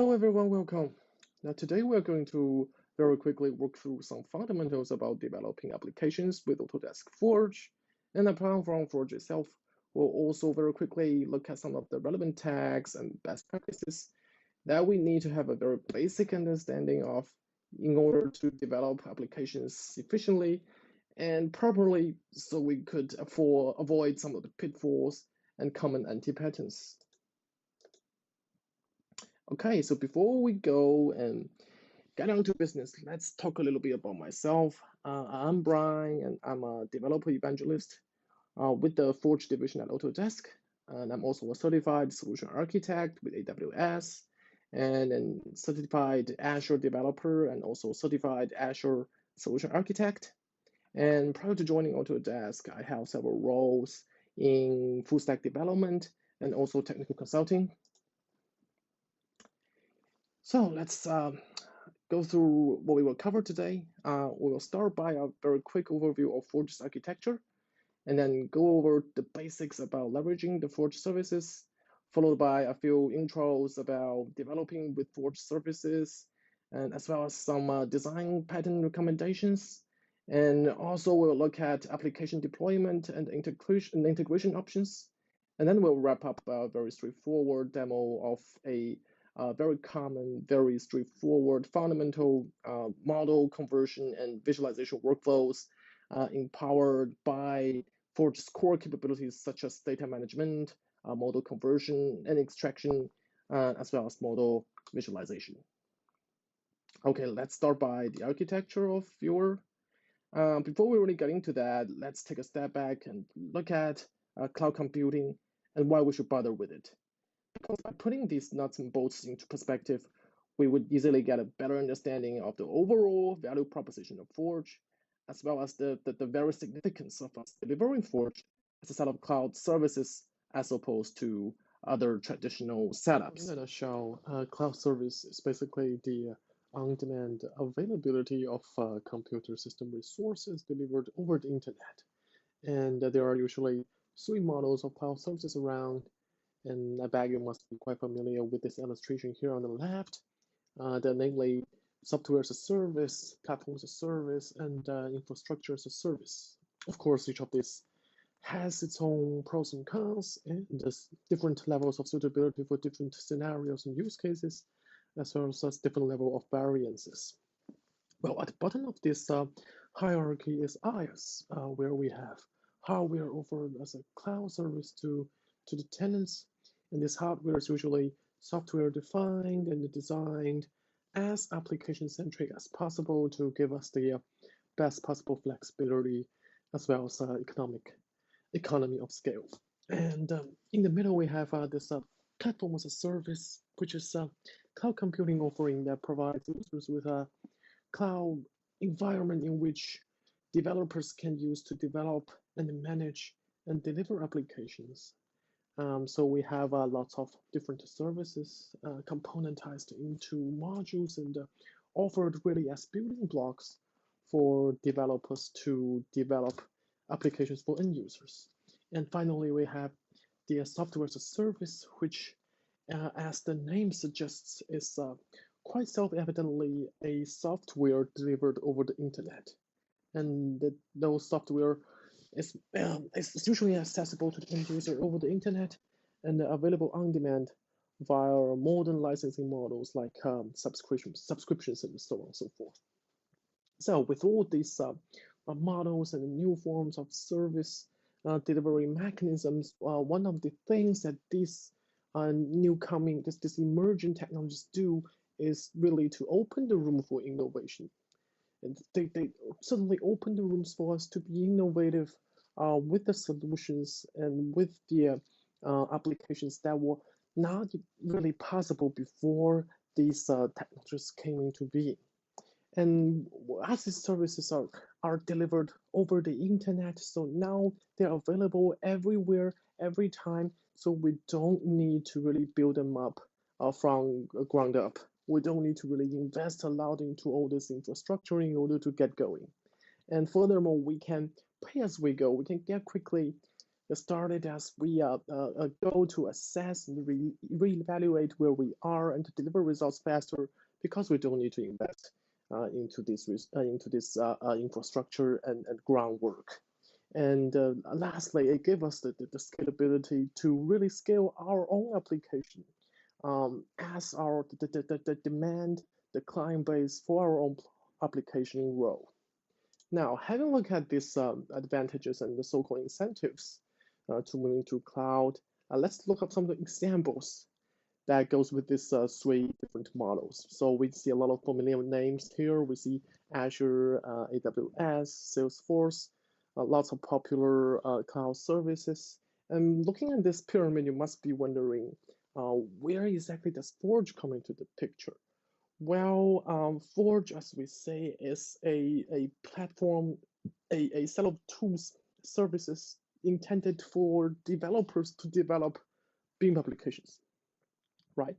Hello everyone, welcome. Now today we're going to very quickly work through some fundamentals about developing applications with Autodesk Forge. And apart from Forge itself, we'll also very quickly look at some of the relevant tags and best practices that we need to have a very basic understanding of in order to develop applications efficiently and properly so we could avoid some of the pitfalls and common anti-patterns. Okay, so before we go and get down to business, let's talk a little bit about myself. I'm Brian, and I'm a developer evangelist with the Forge division at Autodesk. And I'm also a certified solution architect with AWS, and a certified Azure developer, and also certified Azure solution architect. And prior to joining Autodesk, I held several roles in full stack development and also technical consulting. So let's go through what we will cover today. We will start by a very quick overview of Forge's architecture, and then go over the basics about leveraging the Forge services, followed by a few intros about developing with Forge services, and as well as some design pattern recommendations. And also we'll look at application deployment and integration options. And then we'll wrap up a very straightforward demo of a very common, very straightforward, fundamental model conversion and visualization workflows empowered by Forge's core capabilities such as data management, model conversion and extraction, as well as model visualization. Okay, let's start by the architecture of your. Before we really get into that, let's take a step back and look at cloud computing and why we should bother with it. Because by putting these nuts and bolts into perspective, we would easily get a better understanding of the overall value proposition of Forge, as well as the very significance of us delivering Forge as a set of cloud services as opposed to other traditional setups. In a nutshell, cloud service is basically the on-demand availability of computer system resources delivered over the internet. And there are usually three models of cloud services around. And I bet you must be quite familiar with this illustration here on the left. They're namely software as a service, platform as a service, and infrastructure as a service. Of course, each of these has its own pros and cons, and there's different levels of suitability for different scenarios and use cases, as well as different level of variances. Well, at the bottom of this hierarchy is IaaS, where we have hardware offered as a cloud service to the tenants, and this hardware is usually software defined and designed as application centric as possible to give us the best possible flexibility as well as economy of scale. And in the middle, we have this platform as a service, which is a cloud computing offering that provides users with a cloud environment in which developers can use to develop and manage and deliver applications. So we have lots of different services componentized into modules and offered really as building blocks for developers to develop applications for end users. And finally, we have the software as a service, which, as the name suggests, is quite self-evidently a software delivered over the internet. And those software is usually accessible to the end user over the internet and available on demand via modern licensing models like subscriptions and so on and so forth. So with all these models and new forms of service delivery mechanisms, one of the things that these this emerging technologies do is really to open the room for innovation. And they certainly open the rooms for us to be innovative with the solutions and with the applications that were not really possible before these technologies came into being. And as these services are delivered over the internet, so now they're available everywhere, every time. So we don't need to really build them up from ground up. We don't need to really invest a lot into all this infrastructure in order to get going. And furthermore, we can pay as we go. We can get quickly It started as we go to assess and reevaluate where we are and to deliver results faster because we don't need to invest into this infrastructure and groundwork. And lastly, it gave us the scalability to really scale our own application as the demand, the client base for our own application grow. Now, having a look at these advantages and the so-called incentives to moving to cloud, let's look up some of the examples that goes with these three different models. So we see a lot of familiar names here. We see Azure, AWS, Salesforce, lots of popular cloud services. And looking at this pyramid, you must be wondering, where exactly does Forge come into the picture? Well, Forge, as we say, is a platform, a set of tools, services intended for developers to develop BIM applications, right?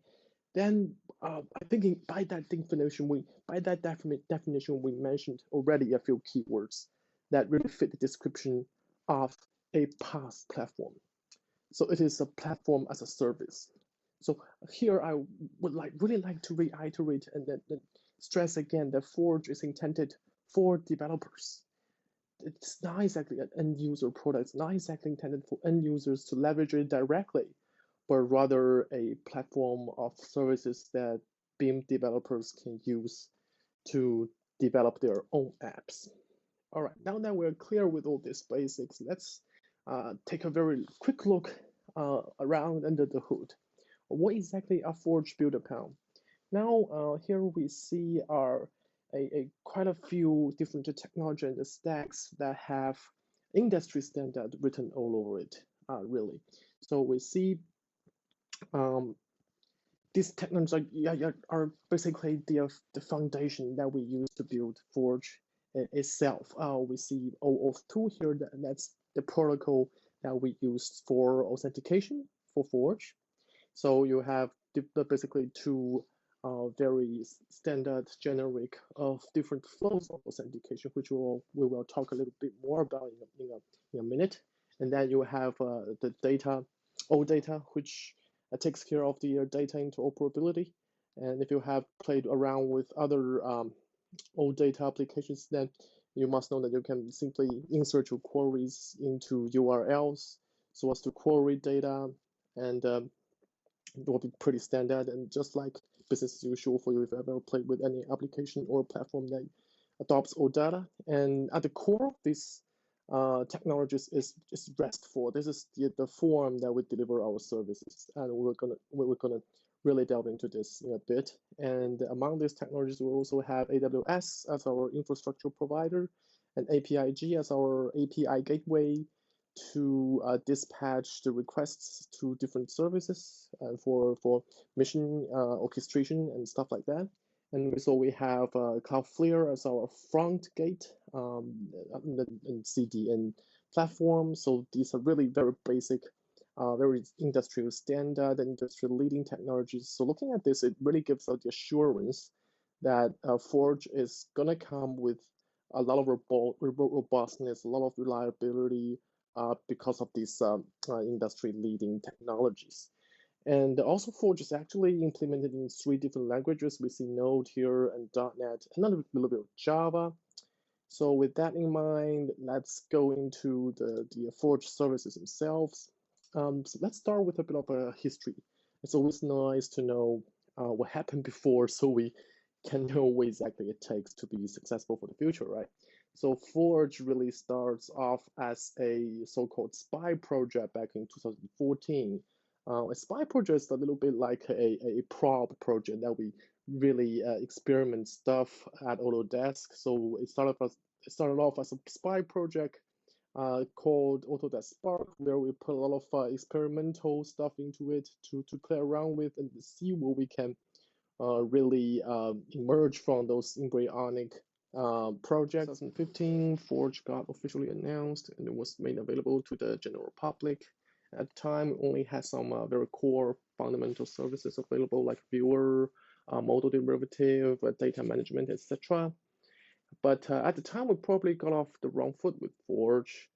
Then I think by that definition, we mentioned already a few keywords that really fit the description of a PaaS platform. So it is a platform as a service. So here I would really like to reiterate and then stress again that Forge is intended for developers. It's not exactly an end user product. It's not exactly intended for end users to leverage it directly, but rather a platform of services that BIM developers can use to develop their own apps. All right, now that we're clear with all these basics, let's take a very quick look around under the hood. What exactly are Forge built upon? Now, here we see are quite a few different technology and stacks that have industry standard written all over it, really. So we see these technologies are basically the foundation that we use to build Forge itself. We see OAuth2 here, that's the protocol that we use for authentication for Forge. So you have basically two very standard generic of different flows of authentication, which we will talk a little bit more about in a minute. And then you have the data, OData, which takes care of the data interoperability. And if you have played around with other OData applications, then you must know that you can simply insert your queries into URLs so as to query data, and it will be pretty standard and just like business as usual for you if you've ever played with any application or platform that adopts OData. And at the core of this technologies is RESTful. This is the form that we deliver our services, and we're gonna really delve into this in a bit. And among these technologies, we also have AWS as our infrastructure provider, and APIG as our API gateway to dispatch the requests to different services for mission orchestration and stuff like that. And so we have Cloudflare as our front gate and CDN platform. So these are really very basic, very industrial standard and industrial leading technologies. So looking at this, it really gives us the assurance that Forge is gonna come with a lot of robustness, a lot of reliability, because of these industry leading technologies. And also Forge is actually implemented in 3 different languages. We see Node here and .NET, and a little bit of Java. So with that in mind, let's go into the Forge services themselves. So let's start with a bit of a history. It's always nice to know what happened before so we can know what exactly it takes to be successful for the future, right? So Forge really starts off as a so-called spy project back in 2014. A spy project is a little bit like a probe project that we really experiment stuff at Autodesk. So it started off as a spy project called Autodesk Spark, where we put a lot of experimental stuff into it to play around with and see what we can really emerge from those embryonic projects. 2015, Forge got officially announced and it was made available to the general public. At the time, we only had some very core fundamental services available like viewer, model derivative, data management, etc. But at the time, we probably got off the wrong foot with Forge.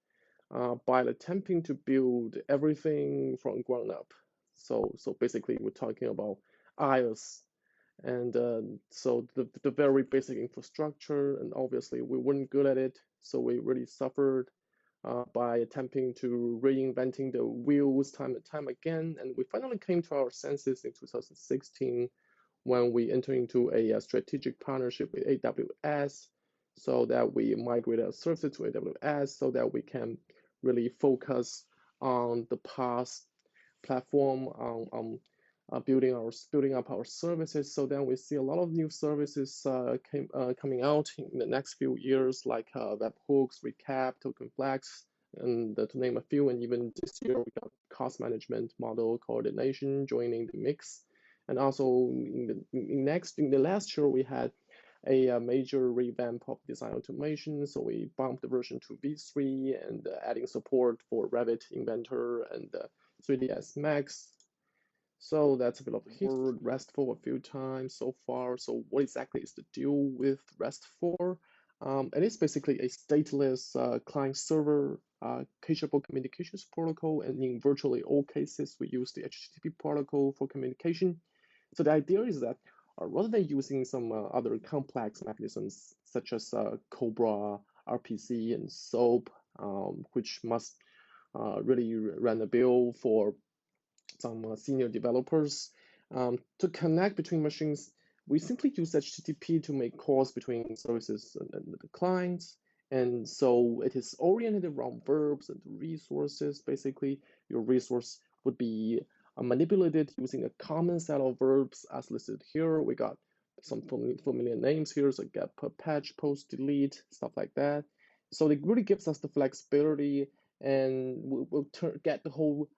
by attempting to build everything from ground up. So basically, we're talking about IaaS, and so the very basic infrastructure, and obviously we weren't good at it, so we really suffered by attempting to reinventing the wheels time and time again, and we finally came to our senses in 2016 when we entered into a strategic partnership with AWS, so that we migrate our services to AWS, so that we can really focus on the past platform, on building up our services. So then we see a lot of new services coming out in the next few years, like webhooks, recap, token flex, and to name a few. And even this year, we got cost management model coordination joining the mix. And also in the last year, we had a major revamp of design automation. So we bumped the version to V3 and adding support for Revit Inventor and 3ds Max. So that's a bit of here. RESTful a few times so far. So what exactly is the deal with RESTful? It is basically a stateless client-server cacheable communications protocol, and in virtually all cases, we use the HTTP protocol for communication. So the idea is that rather than using some other complex mechanisms such as Cobra, RPC, and SOAP, which must really run a bill for some senior developers. To connect between machines, we simply use HTTP to make calls between services and the clients. And so it is oriented around verbs and resources. Basically, your resource would be manipulated using a common set of verbs as listed here. We got some familiar names here, so get, patch, post, delete, stuff like that. So it really gives us the flexibility, and we'll get the whole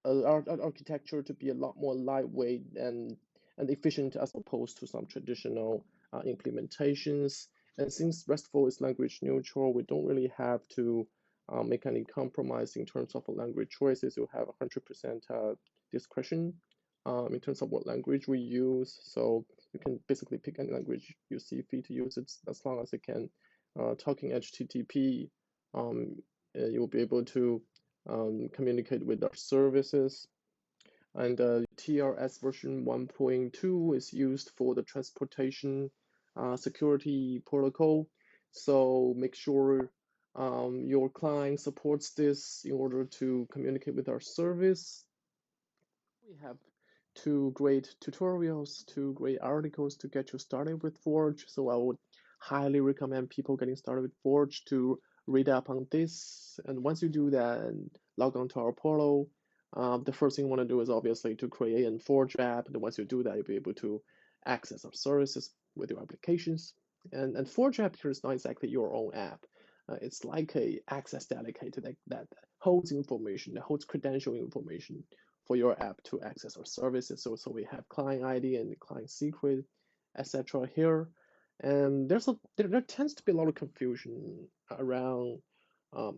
architecture to be a lot more lightweight and efficient as opposed to some traditional implementations. And since RESTful is language neutral, we don't really have to make any compromise in terms of language choices. You have 100% discretion in terms of what language we use. So you can basically pick any language you see fit to use it, as long as it can talk in HTTP. You'll be able to communicate with our services. And TRS version 1.2 is used for the transportation security protocol. So make sure your client supports this in order to communicate with our service. We have two great tutorials, two great articles to get you started with Forge. So I would highly recommend people getting started with Forge to read up on this. And once you do that and log on to our portal, the first thing you want to do is obviously to create a Forge app. And once you do that, you'll be able to access our services with your applications. And Forge app here is not exactly your own app. It's like a access dedicated that holds information, that holds credential information for your app to access our services. So we have client ID and client secret, etc. here. And there tends to be a lot of confusion around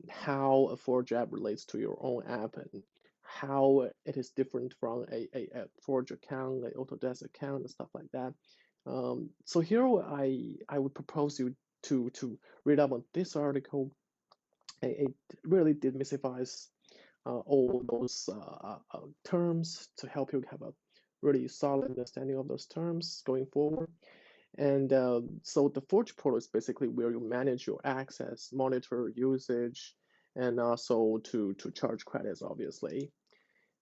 how a Forge app relates to your own app and how it is different from a Forge account, an Autodesk account, and stuff like that. So here I would propose you to read up on this article. It really demystifies all those terms to help you have a really solid understanding of those terms going forward. And so the Forge portal is basically where you manage your access, monitor usage, and also to charge credits, obviously.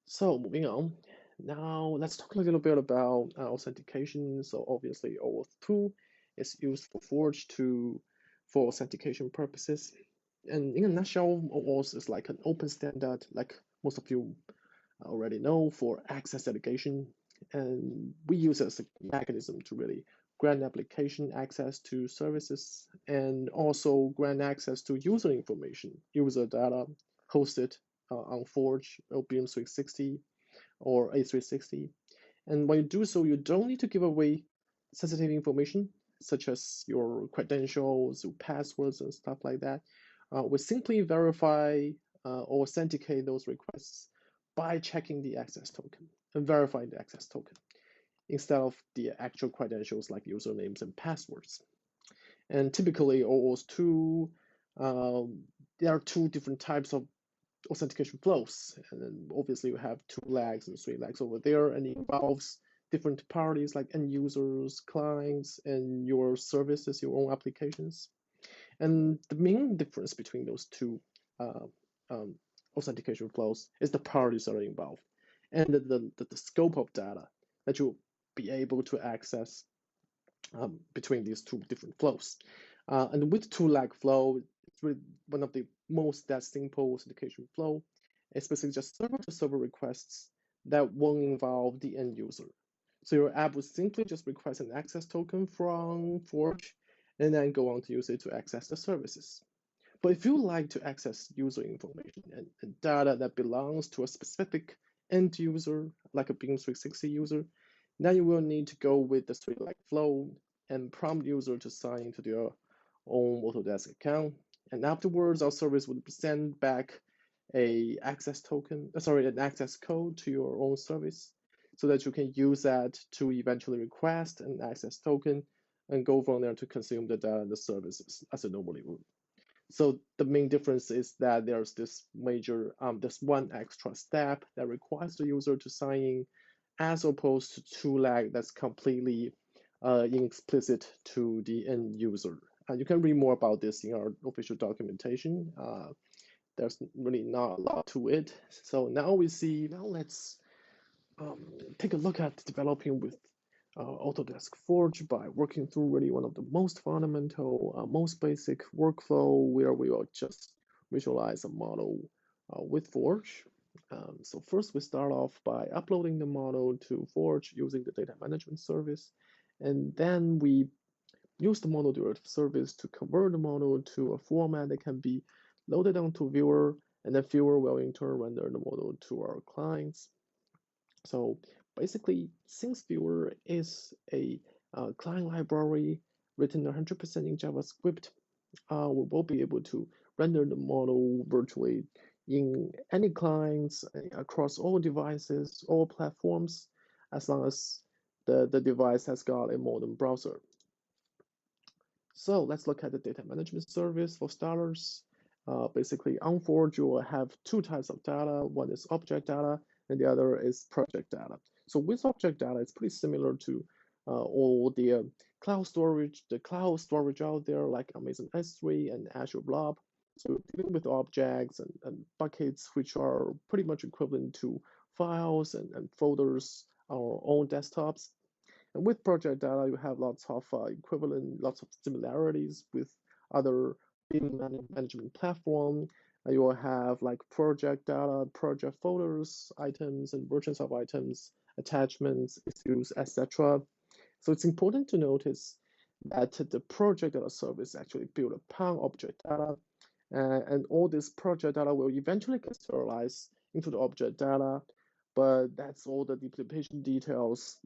So moving on. Now let's talk a little bit about authentication. So obviously OAuth 2 is used for Forge for authentication purposes. And in a nutshell, OAuth is like an open standard, like most of you already know, for access delegation. And we use it as a mechanism to really grant application access to services and also grant access to user information, user data hosted on Forge, OPM 360 or A360. And when you do so, you don't need to give away sensitive information such as your credentials, your passwords, and stuff like that. We simply verify or authenticate those requests by checking the access token and verifying the access token instead of the actual credentials like usernames and passwords. And typically, OAuth 2 there are two different types of authentication flows. And then obviously we have 2 legs and 3 legs over there, and it involves different parties like end users, clients, and your services, your own applications. And the main difference between those two uh, um, authentication flows is the parties that are involved and the scope of data that you'll be able to access between these two different flows. And with 2-leg flow, it's really one of the most that simple authentication flow. It's basically just server-to-server requests that won't involve the end user. So your app will simply just request an access token from Forge and then go on to use it to access the services. But if you like to access user information and data that belongs to a specific end user, like a Beam 360 user, then you will need to go with the 3-leg flow and prompt user to sign into their own Autodesk account. And afterwards, our service would send back an access code to your own service so that you can use that to eventually request an access token and go from there to consume the data and the services as it normally would. So the main difference is that there's this one extra step that requires the user to sign in, as opposed to 2-leg that's completely explicit to the end user. You can read more about this in our official documentation. There's really not a lot to it. So now let's take a look at developing with Autodesk Forge by working through really one of the most fundamental, most basic workflow where we will just visualize a model with Forge. So first we start off by uploading the model to Forge using the data management service, and then we use the model derivative service to convert the model to a format that can be loaded onto Viewer, and then Viewer will in turn render the model to our clients. So basically, since Viewer is a client library written 100% in JavaScript, we will be able to render the model virtually in any clients across all devices, all platforms, as long as the device has got a modern browser. So let's look at the data management service for starters. Basically, on Forge, you will have 2 types of data. One is object data, and the other is project data. So with object data, it's pretty similar to all the cloud storage out there, like Amazon S3 and Azure Blob. So dealing with objects and buckets, which are pretty much equivalent to files and folders on our own desktops. And with project data, you have lots of lots of similarities with other BIM management platform. You will have like project data, project folders, items, and versions of items, attachments, issues, etc. So it's important to notice that the project data service actually built upon object data, and all this project data will eventually get serialized into the object data, but that's all the implementation details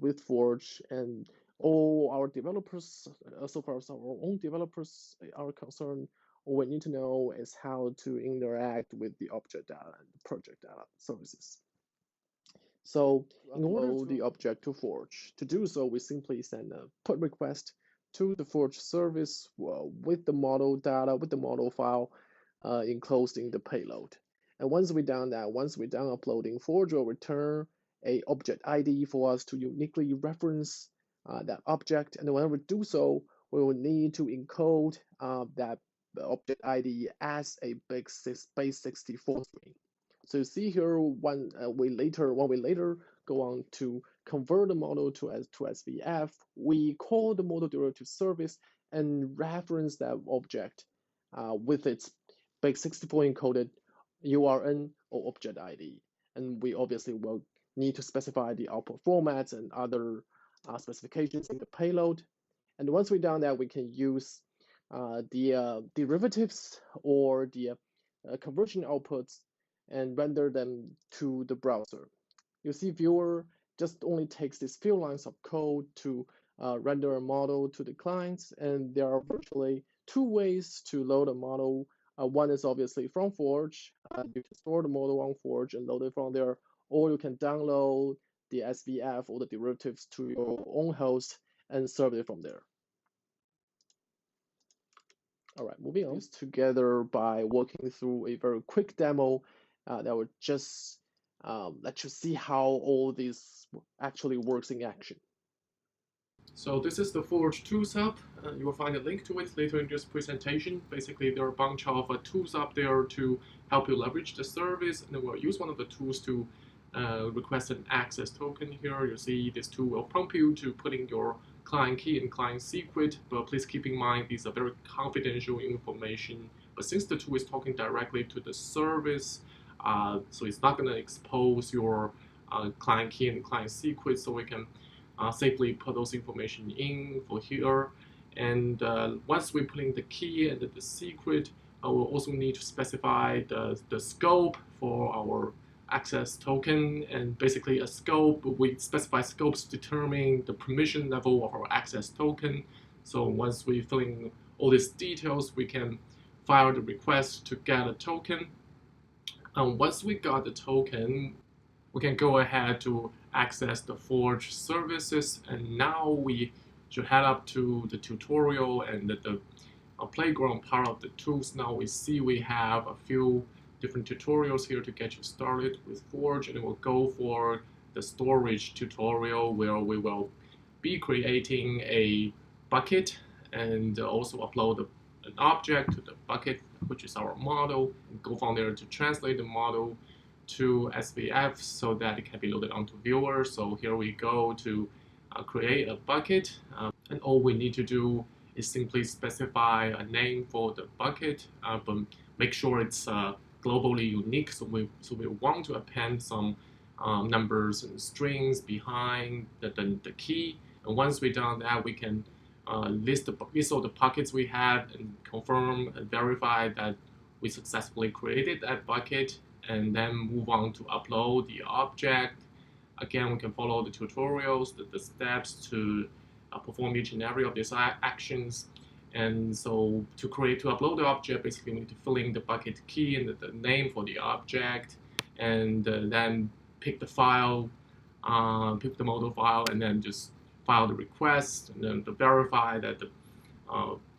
with Forge, and all our developers, so far as our own developers are concerned, all we need to know is how to interact with the object data and the project data services. So in order to upload the object to Forge, to do so, we simply send a put request to the Forge service with the model data, with the model file enclosed in the payload. And once we're done uploading, Forge will return a object ID for us to uniquely reference that object. And when we do so, we will need to encode that object ID as a base 64 string. So you see here, when we later go on to convert the model to SVF, we call the model derivative service and reference that object with its base64 encoded URN or object ID. And we obviously will need to specify the output formats and other specifications in the payload. And once we've done that, we can use the derivatives or the conversion outputs and render them to the browser. You see, Viewer just only takes these few lines of code to render a model to the clients, and there are virtually 2 ways to load a model. One is obviously from Forge. You can store the model on Forge and load it from there, or you can download the SVF or the derivatives to your own host and serve it from there. All right, moving on. Together by walking through a very quick demo that will just let you see how all this actually works in action. So this is the Forge Tools Hub. You will find a link to it later in this presentation. Basically, there are a bunch of tools up there to help you leverage the service, and we'll use one of the tools to request an access token here. You see this tool will prompt you to put in your client key and client secret, but please keep in mind these are very confidential information. But since the tool is talking directly to the service, so it's not going to expose your client key and client secret, so we can safely put those information in for here. And once we put in the key and the secret, we'll also need to specify the scope for our access token. And basically a scope, we specify scopes determining the permission level of our access token. So once we fill in all these details, we can file the request to get a token. And once we got the token, we can go ahead to access the Forge services. And now we should head up to the tutorial and the playground part of the tools. Now we see we have a few different tutorials here to get you started with Forge, and we'll go for the storage tutorial where we will be creating a bucket and also upload an object to the bucket, which is our model, and go from there to translate the model to SVF so that it can be loaded onto viewer. So here we go to create a bucket, and all we need to do is simply specify a name for the bucket, but make sure it's globally unique. So we want to append some numbers and strings behind the key. And once we've done that, we can list all the buckets we have and confirm and verify that we successfully created that bucket, and then move on to upload the object. Again, we can follow the tutorials, the steps to perform each and every of these actions. And so to upload the object, basically we need to fill in the bucket key and the name for the object, and then pick the file, pick the model file, and then just file the request, and then to verify that the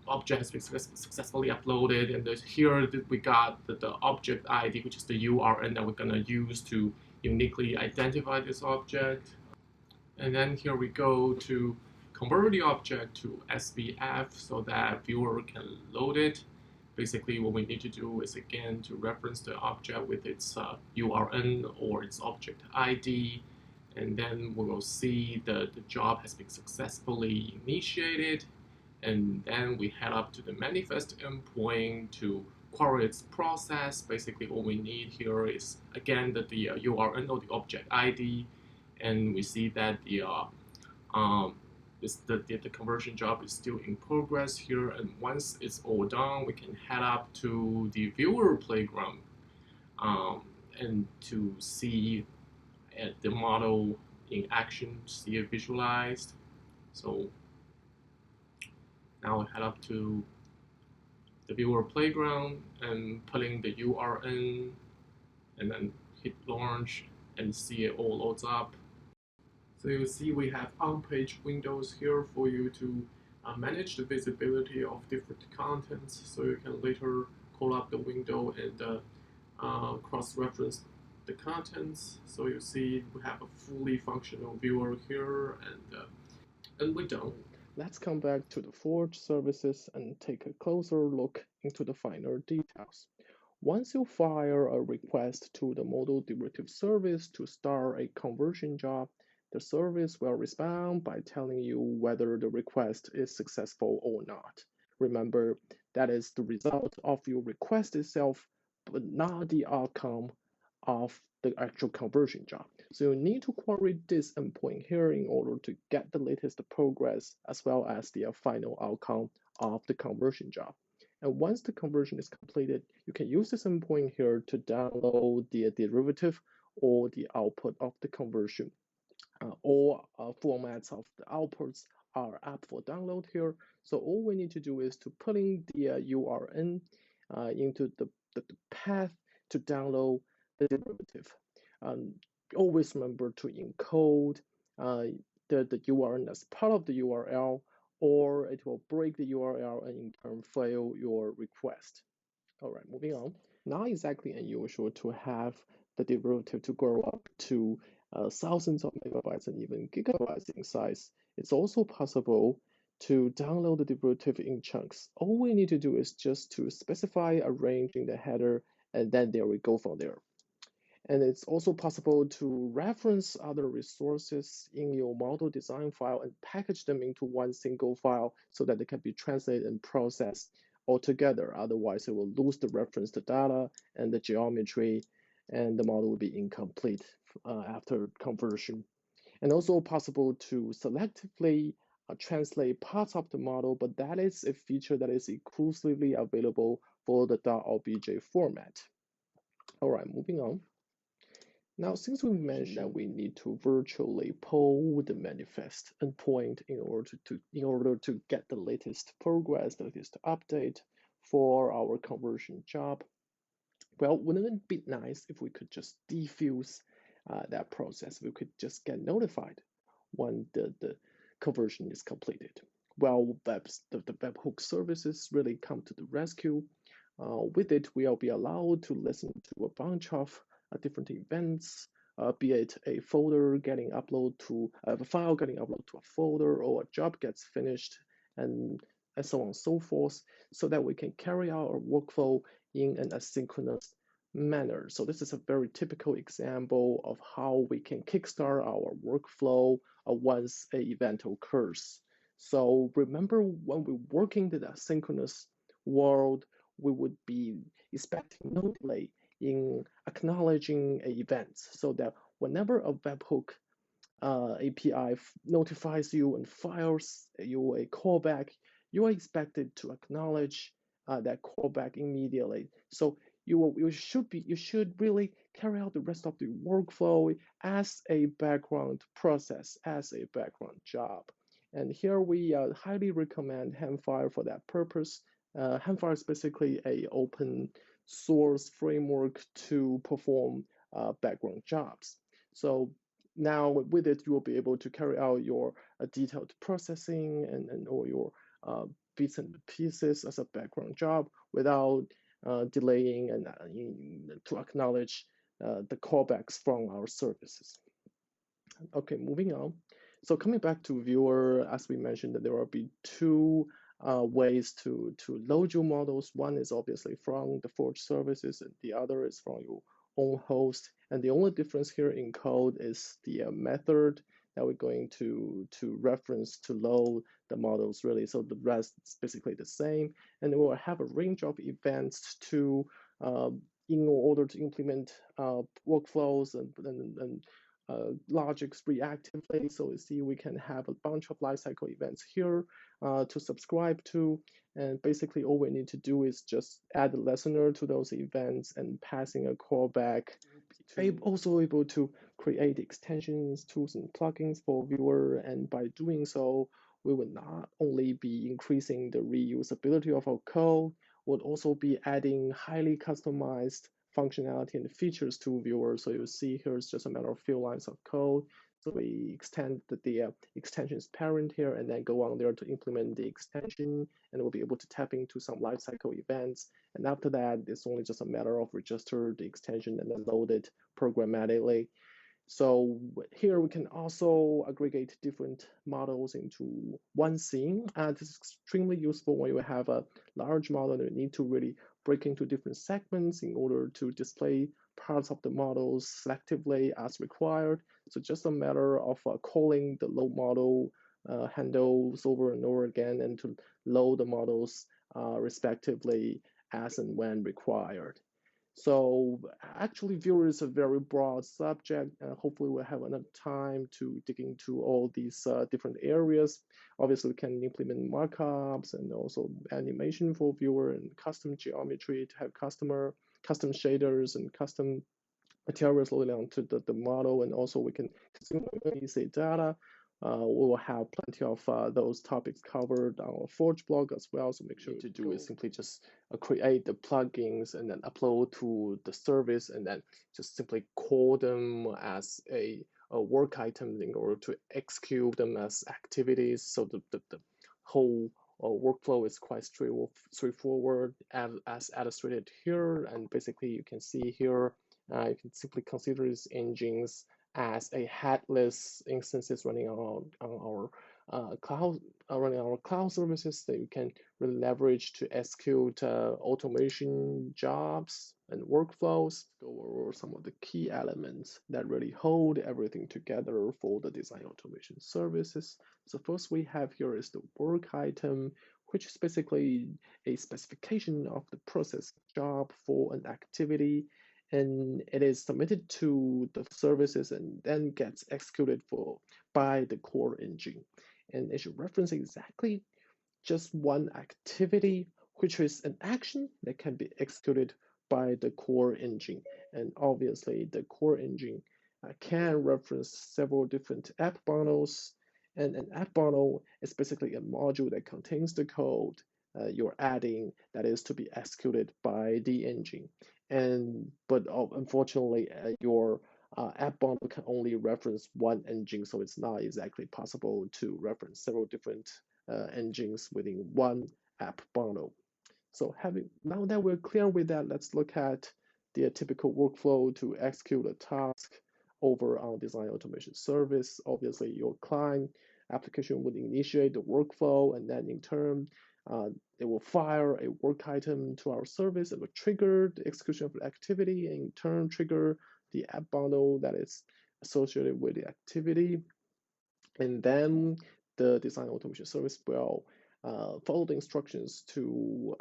object has been successfully uploaded. And here we got the object ID, which is the URN that we're going to use to uniquely identify this object. And then here we go to convert the object to SVF so that viewer can load it. Basically, what we need to do is again to reference the object with its URN or its object ID, and then we will see the job has been successfully initiated. And then we head up to the manifest endpoint to query its process. Basically, all we need here is again the URN or the object ID, and we see that the conversion job is still in progress here. And once it's all done, we can head up to the viewer playground and to see the model in action, see it visualized. So now we head up to the viewer playground and put in the URN and then hit launch and see it all loads up. So you see we have on-page windows here for you to manage the visibility of different contents, so you can later call up the window and cross-reference the contents. So you see we have a fully functional viewer here, and we're done. Let's come back to the Forge services and take a closer look into the finer details. Once you fire a request to the model derivative service to start a conversion job, the service will respond by telling you whether the request is successful or not. Remember, that is the result of your request itself, but not the outcome of the actual conversion job. So you need to query this endpoint here in order to get the latest progress as well as the final outcome of the conversion job. And once the conversion is completed, you can use this endpoint here to download the derivative or the output of the conversion. All formats of the outputs are up for download here. So all we need to do is to put in the URN into the path to download the derivative. Always remember to encode the URN as part of the URL or it will break the URL and in turn fail your request. All right, moving on. Not exactly unusual to have the derivative to grow up to thousands of megabytes and even gigabytes in size. It's also possible to download the derivative in chunks. All we need to do is just to specify a range in the header, and then there we go from there. And it's also possible to reference other resources in your model design file and package them into one single file so that they can be translated and processed all together. Otherwise, it will lose the reference to data and the geometry, and the model will be incomplete after conversion. And also possible to selectively translate parts of the model, but that is a feature that is exclusively available for the .obj format. All right, moving on. Now, since we mentioned that we need to virtually pull the manifest endpoint in order to get the latest progress, the latest update for our conversion job, well, wouldn't it be nice if we could just defuse that process? We could just get notified when the conversion is completed. Well, the webhook services really come to the rescue. With it, we'll be allowed to listen to a bunch of different events, be it a folder getting uploaded to a file getting uploaded to a folder, or a job gets finished, and so on and so forth, so that we can carry out our workflow in an asynchronous manner. So this is a very typical example of how we can kickstart our workflow once an event occurs. So remember, when we work in the asynchronous world, we would be expecting no delay in acknowledging events, so that whenever a webhook API notifies you and fires you a callback, you are expected to acknowledge that callback immediately. So you should really carry out the rest of the workflow as a background process, as a background job. And here we highly recommend Hemfire for that purpose. Hemfire is basically a open source framework to perform background jobs. So now with it, you will be able to carry out your detailed processing and all your bits and pieces as a background job without delaying and to acknowledge the callbacks from our services. Okay, moving on. So coming back to viewer, as we mentioned, that there will be two ways to load your models. One is obviously from the Forge services, and the other is from your own host. And the only difference here in code is the method that we're going to reference to load the models, really. So the rest is basically the same. And we'll have a range of events to in order to implement workflows and logics reactively. So you see, we can have a bunch of lifecycle events here to subscribe to. And basically, all we need to do is just add a listener to those events and passing a callback. Also able to create extensions, tools, and plugins for viewer. And by doing so, we will not only be increasing the reusability of our code, we'll also be adding highly customized functionality and features to viewers. So you'll see here it's just a matter of few lines of code. So we extend the extensions parent here and then go on there to implement the extension, and we'll be able to tap into some lifecycle events. And after that, it's only just a matter of register the extension and then load it programmatically. So here we can also aggregate different models into one scene. This is extremely useful when you have a large model and you need to really break into different segments in order to display parts of the models selectively as required. So just a matter of calling the load model handles over and over again and to load the models respectively as and when required. So actually, viewer is a very broad subject, and hopefully we'll have enough time to dig into all these different areas. Obviously, we can implement markups and also animation for viewer and custom geometry to have custom shaders and custom materials loaded onto the model, and also we can consume easy data. We will have plenty of those topics covered on our Forge blog as well. So make sure to do is simply just create the plugins and then upload to the service, and then just simply call them as a work item in order to execute them as activities. So the whole workflow is quite straightforward as illustrated here. And basically, you can see here, you can simply consider these engines as a headless instances on our cloud running our cloud services that you can really leverage to execute automation jobs and workflows. Go over some of the key elements that really hold everything together for the design automation services. So first we have here is the work item, which is basically a specification of the process job for an activity, and it is submitted to the services and then gets executed by the core engine. And it should reference exactly just one activity, which is an action that can be executed by the core engine. And obviously, the core engine can reference several different app bundles. And an app bundle is basically a module that contains the code you're adding that is to be executed by the engine. But unfortunately, your app bundle can only reference one engine, so it's not exactly possible to reference several different engines within one app bundle. So now that we're clear with that, let's look at the typical workflow to execute a task over on design automation service. Obviously, your client application would initiate the workflow, and then in turn, it will fire a work item to our service. It will trigger the execution of the activity, and in turn trigger the app bundle that is associated with the activity. And then the design automation service will follow the instructions to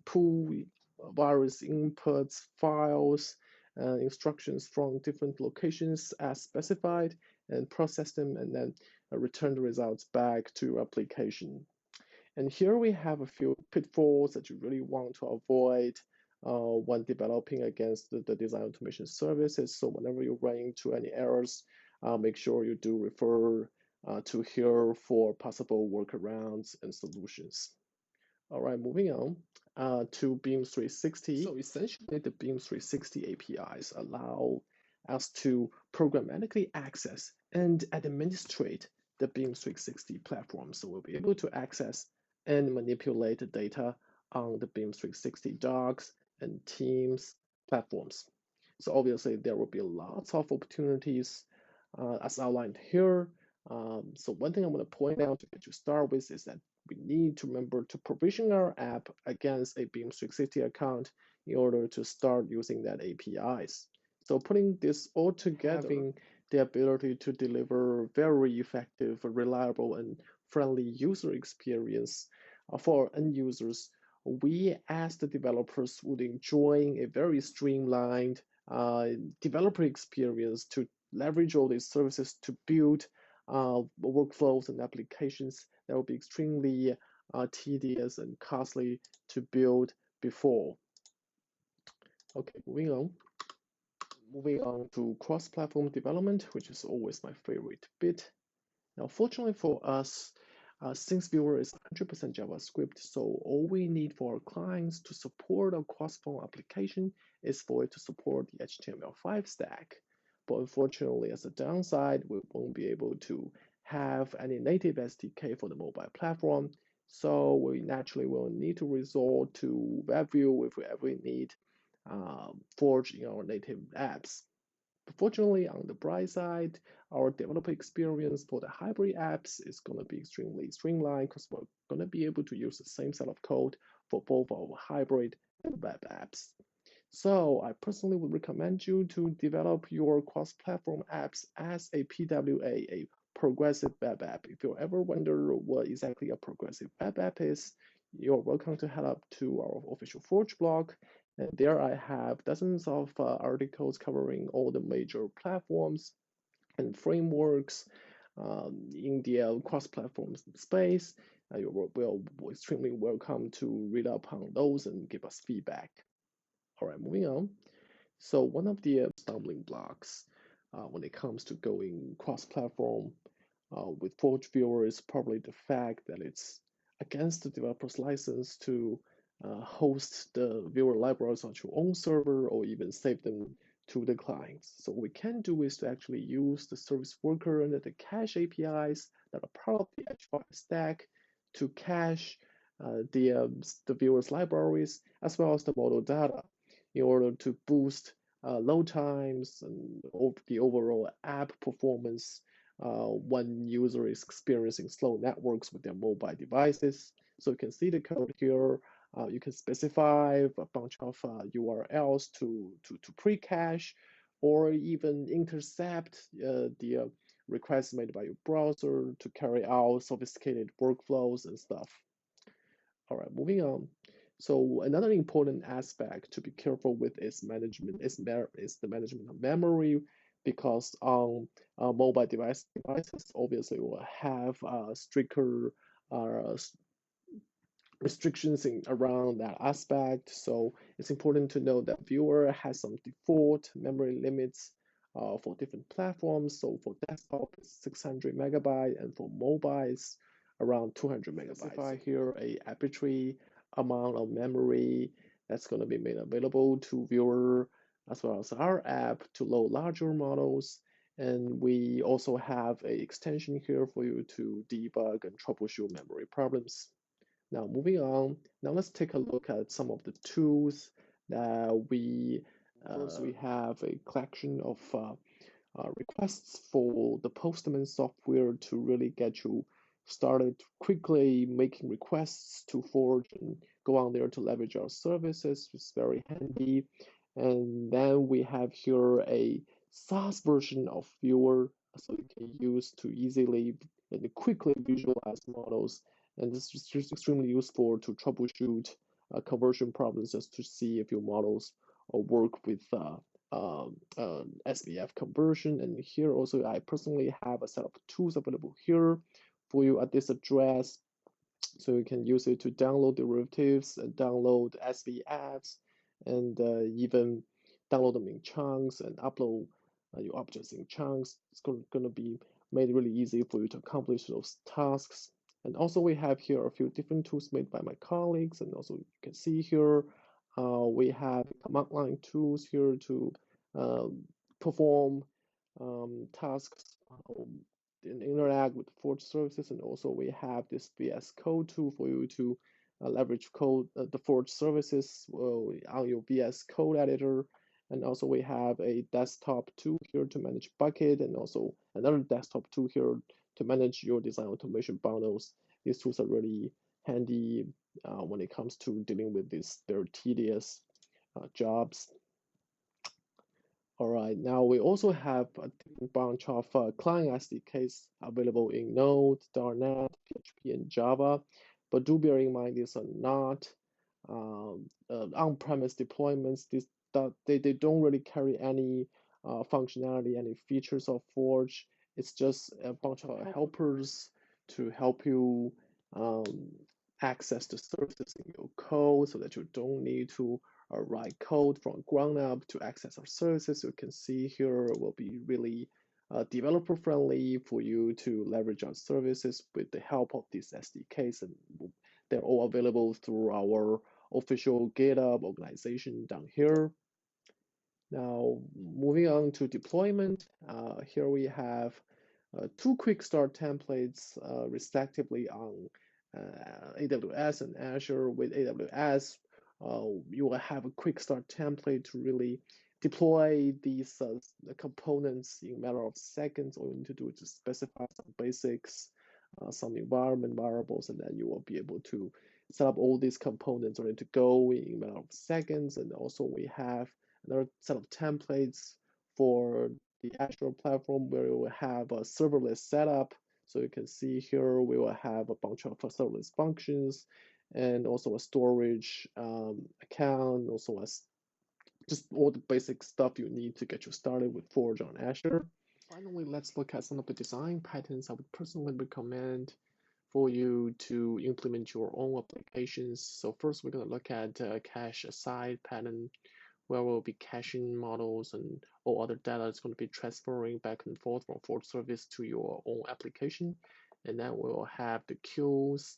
pull various inputs, files, instructions from different locations as specified, and process them, and then return the results back to your application. And here we have a few pitfalls that you really want to avoid when developing against the design automation services. So whenever you run into any errors, make sure you do refer to here for possible workarounds and solutions. All right, moving on to Beam 360. So essentially, the Beam 360 APIs allow us to programmatically access and administrate the Beam 360 platform. So we'll be able to access and manipulate the data on the Beam 360 docs and Teams platforms. So obviously, there will be lots of opportunities as outlined here. So one thing I want to point out to get you started with is that we need to remember to provision our app against a Beam 360 account in order to start using that APIs. So putting this all together, having the ability to deliver very effective, reliable, and friendly user experience for our end users, we as the developers would enjoy a very streamlined developer experience to leverage all these services to build workflows and applications that will be extremely tedious and costly to build before. Okay, moving on. Moving on to cross-platform development, which is always my favorite bit. Now, fortunately for us, since Viewer is 100% JavaScript, so all we need for our clients to support a cross-platform application is for it to support the HTML5 stack. But unfortunately, as a downside, we won't be able to have any native SDK for the mobile platform. So we naturally will need to resort to WebView if we ever need Forge in our native apps. But fortunately, on the bright side, our developer experience for the hybrid apps is going to be extremely streamlined because we're going to be able to use the same set of code for both our hybrid and web apps. So I personally would recommend you to develop your cross-platform apps as a PWA, a progressive web app. If you ever wonder what exactly a progressive web app is, you're welcome to head up to our official Forge blog. And there I have dozens of articles covering all the major platforms and frameworks in the cross-platform space. You're extremely welcome to read up on those and give us feedback. All right, moving on. So one of the stumbling blocks when it comes to going cross-platform with Forge Viewer is probably the fact that it's against the developer's license to host the viewer libraries on your own server or even save them to the clients. So what we can do is to actually use the service worker and the cache APIs that are part of the H5 stack to cache the viewer's libraries as well as the model data in order to boost load times and the overall app performance when user is experiencing slow networks with their mobile devices. So you can see the code here. You can specify a bunch of URLs to pre-cache or even intercept the requests made by your browser to carry out sophisticated workflows and stuff. All right, moving on. So another important aspect to be careful with is management is the management of memory because on mobile devices obviously will have stricter uh, restrictions around that aspect. So it's important to know that viewer has some default memory limits for different platforms. So for desktop, it's 600 megabyte, and for mobile, it's around 200 megabytes. Specify here a arbitrary amount of memory that's going to be made available to viewer as well as our app to load larger models. And we also have a extension here for you to debug and troubleshoot memory problems. Now, moving on, now let's take a look at some of the tools that we first we have a collection of requests for the Postman software to really get you started quickly making requests to Forge and go on there to leverage our services. It's very handy. And then we have here a SaaS version of Viewer, so you can use to easily and quickly visualize models. And this is just extremely useful to troubleshoot conversion problems just to see if your models work with SVF conversion. And here also, I personally have a set of tools available here for you at this address. So you can use it to download derivatives and download SVFs and even download them in chunks and upload your objects in chunks. It's going to be made really easy for you to accomplish those tasks. And also we have here a few different tools made by my colleagues. And also you can see here we have command line tools here to um, perform tasks and interact with Forge services. And also we have this VS Code tool for you to leverage the Forge services on your VS Code editor. And also we have a desktop tool here to manage bucket and also another desktop tool here to manage your design automation bundles. These tools are really handy when it comes to dealing with these very tedious jobs. All right, now we also have a different bunch of client SDKs available in Node, .NET, PHP, and Java, but do bear in mind these are not on-premise deployments. They don't really carry any functionality, any features of Forge. It's just a bunch of helpers to help you um, access the services in your code so that you don't need to write code from ground up to access our services. You can see here will be really developer friendly for you to leverage our services with the help of these SDKs, and they're all available through our official GitHub organization down here. Now, moving on to deployment, here we have two quick start templates respectively on AWS and Azure. With AWS, you will have a quick start template to really deploy these components in a matter of seconds. All you need to do is just specify some basics, some environment variables, and then you will be able to set up all these components ready to go in a matter of seconds. And also we have another set of templates for the Azure platform where we will have a serverless setup. So you can see here we will have a bunch of serverless functions and also a storage account, also as just all the basic stuff you need to get you started with Forge on Azure. Finally, let's look at some of the design patterns I would personally recommend for you to implement your own applications. So first, we're going to look at cache aside pattern, where we'll be caching models and all other data is going to be transferring back and forth from Forge service to your own application. And then we'll have the queues,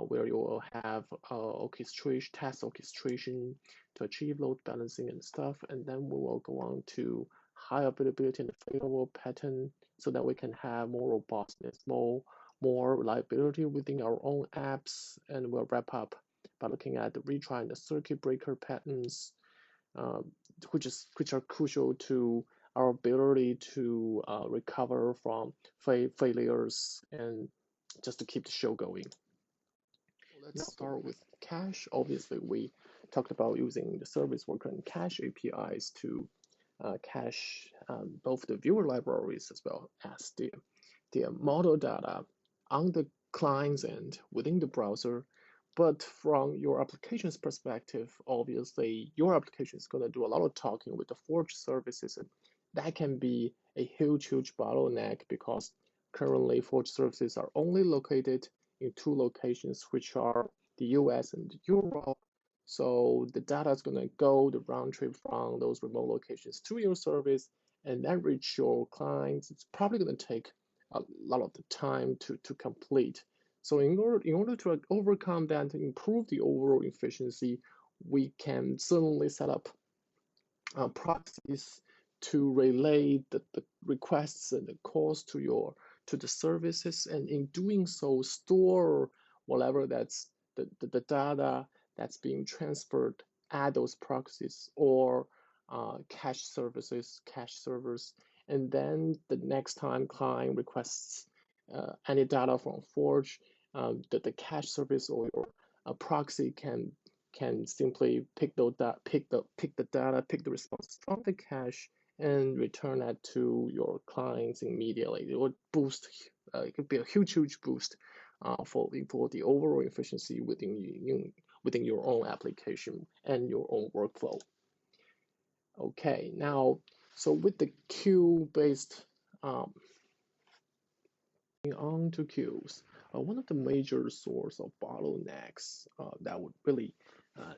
where you will have task orchestration to achieve load balancing and stuff. And then we will go on to high availability and failure pattern so that we can have more robustness, more more reliability within our own apps. And we'll wrap up by looking at the retry and the circuit breaker patterns, uh, which are crucial to our ability to recover from failures and just to keep the show going. Let's start with cache. Obviously, we talked about using the service worker and cache APIs to cache both the viewer libraries as well as the model data on the client's end within the browser. But from your application's perspective, obviously, your application is going to do a lot of talking with the Forge services, and that can be a huge, huge bottleneck because currently Forge services are only located in two locations, which are the US and Europe. So the data is going to go the round trip from those remote locations to your service and then reach your clients. It's probably going to take a lot of the time to complete. So in order to overcome that, to improve the overall efficiency, we can certainly set up proxies to relay the requests and the calls to the services, and in doing so, store whatever that's the data that's being transferred at those proxies or cache services, cache servers, and then the next time client requests any data from Forge, the cache service or your proxy can simply pick the data, pick the response from the cache, and return that to your clients immediately. It would boost. It could be a huge boost for the overall efficiency within your own application and your own workflow. Okay, now so with the queue-based on to queues, one of the major source of bottlenecks that would really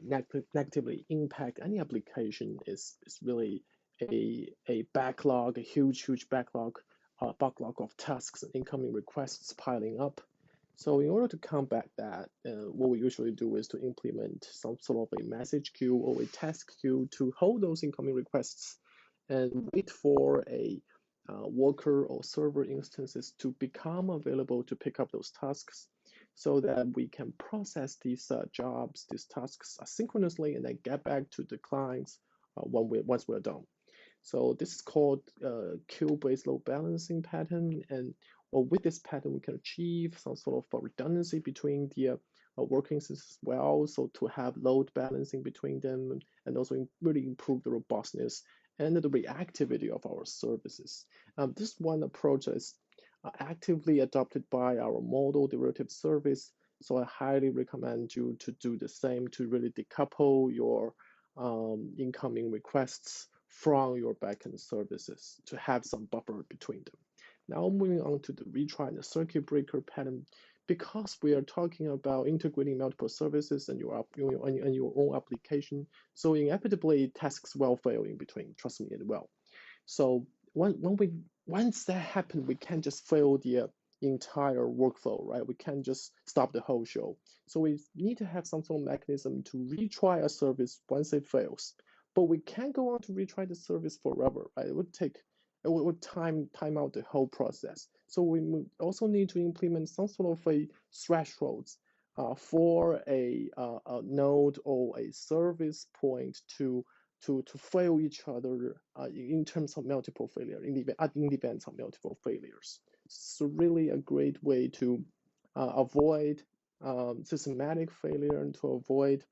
negatively impact any application is really a backlog, a huge backlog of tasks and incoming requests piling up. So in order to combat that, what we usually do is to implement some sort of a message queue or a task queue to hold those incoming requests and wait for a worker or server instances to become available to pick up those tasks so that we can process these jobs, these tasks asynchronously and then get back to the clients once we're done. So this is called queue-based load balancing pattern, and with this pattern we can achieve some sort of redundancy between the working systems as well, so to have load balancing between them and also really improve the robustness and the reactivity of our services. This one approach is actively adopted by our model derivative service, so I highly recommend you to do the same to really decouple your incoming requests from your backend services to have some buffer between them. Now moving on to the retry and the circuit breaker pattern, because we are talking about integrating multiple services and your own application, so inevitably tasks will fail in between. Trust me, it will. So once that happens, we can't just fail the entire workflow, right? We can't just stop the whole show. So we need to have some sort of mechanism to retry a service once it fails. But we can't go on to retry the service forever, right? It would time out the whole process. So we also need to implement some sort of a thresholds for a node or a service point to fail each other in terms of multiple failure in the event of multiple failures. So really a great way to avoid systematic failure and to avoid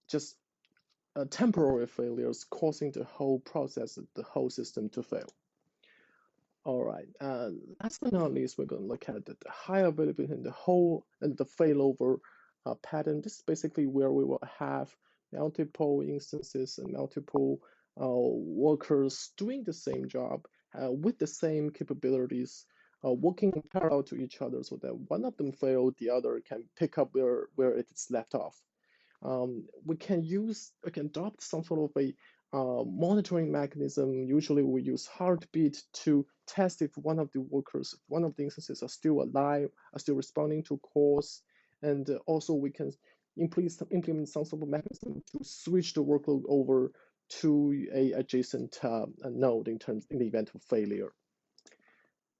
just temporary failures causing the whole process, the whole system to fail. All right. Last but not least, we're going to look at the high availability and the failover pattern. This is basically where we will have multiple instances and multiple workers doing the same job with the same capabilities, working in parallel to each other, so that one of them failed, the other can pick up where it is left off. We can adopt some sort of a monitoring mechanism. Usually we use heartbeat to test if one of the workers, one of the instances are still alive, are still responding to calls. And also we can implement some sort of mechanism to switch the workload over to a adjacent node in the event of failure.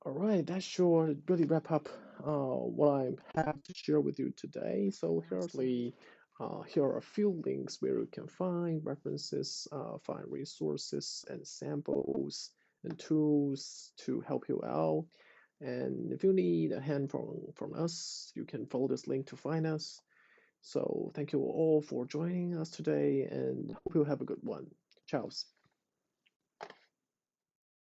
All right, that sure really wrap up what I have to share with you today. So here are a few links where you can find references, find resources and samples and tools to help you out. And if you need a hand from us, you can follow this link to find us. So thank you all for joining us today and hope you have a good one. Ciao.